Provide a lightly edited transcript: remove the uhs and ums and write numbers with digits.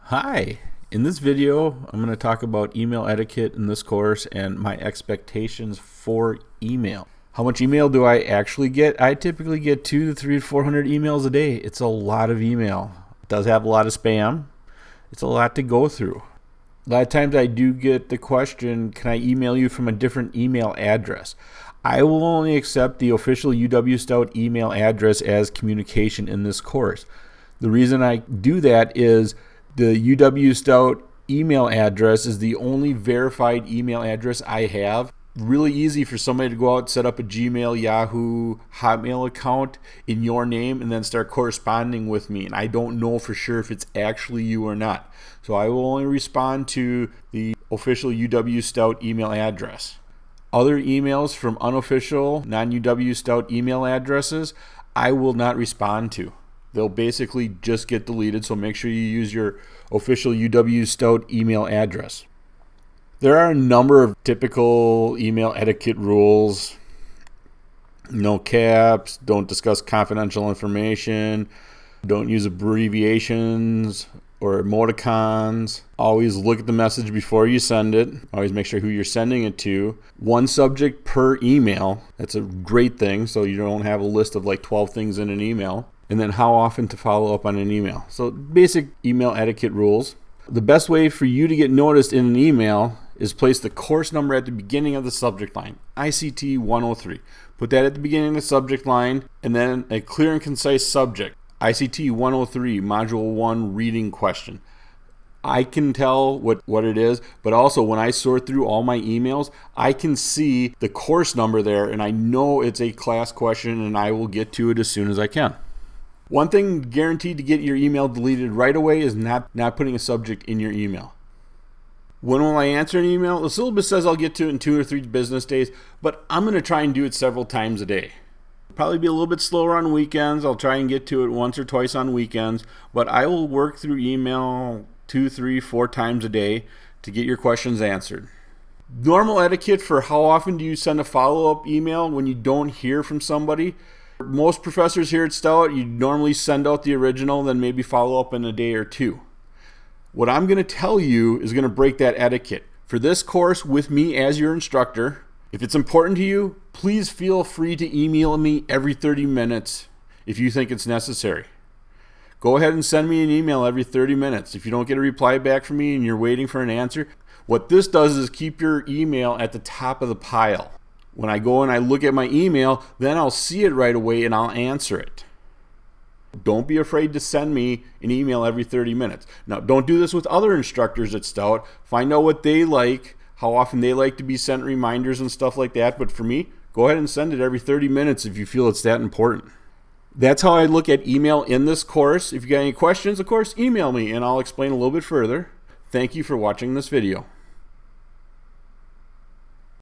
Hi, in this video I'm going to talk about email etiquette in this course and my expectations for email. How much email do I actually get? I typically get 200 to 300 to 400 emails a day. It's a lot of email. It does have a lot of spam. It's a lot to go through. A lot of times I do get the question, can I email you from a different email address? I will only accept the official UW Stout email address as communication in this course. The reason I do that is the UW Stout email address is the only verified email address I have. Really easy for somebody to go out, set up a Gmail, Yahoo, Hotmail account in your name and then start corresponding with me. And I don't know for sure if it's actually you or not. So I will only respond to the official UW Stout email address. Other emails from unofficial, non-UW Stout email addresses, I will not respond to. They'll basically just get deleted, so make sure you use your official UW Stout email address. There are a number of typical email etiquette rules. No caps, don't discuss confidential information, don't use abbreviations or emoticons. Always look at the message before you send it. Always make sure who you're sending it to. One subject per email. That's a great thing, so you don't have a list of like 12 things in an email. And then how often to follow up on an email. So basic email etiquette rules. The best way for you to get noticed in an email is place the course number at the beginning of the subject line. ICT-103. Put that at the beginning of the subject line and then a clear and concise subject. ICT-103, Module 1 reading question. I can tell what it is, but also when I sort through all my emails, I can see the course number there and I know it's a class question and I will get to it as soon as I can. One thing guaranteed to get your email deleted right away is not putting a subject in your email. When will I answer an email? The syllabus says I'll get to it in 2 or 3 business days, but I'm going to try and do it several times a day. Probably be a little bit slower on weekends. I'll try and get to it once or twice on weekends, but I will work through email 2, 3, 4 times a day to get your questions answered. Normal etiquette for how often do you send a follow-up email when you don't hear from somebody? Most professors here at Stout, you normally send out the original, then maybe follow up in a day or 2. What I'm going to tell you is going to break that etiquette. For this course, with me as your instructor, if it's important to you, please feel free to email me every 30 minutes if you think it's necessary. Go ahead and send me an email every 30 minutes. If you don't get a reply back from me and you're waiting for an answer, what this does is keep your email at the top of the pile. When I go and I look at my email, then I'll see it right away and I'll answer it. Don't be afraid to send me an email every 30 minutes. Now, don't do this with other instructors at Stout. Find out what they like, how often they like to be sent reminders and stuff like that. But for me, go ahead and send it every 30 minutes if you feel it's that important. That's how I look at email in this course. If you got any questions, of course, email me and I'll explain a little bit further. Thank you for watching this video.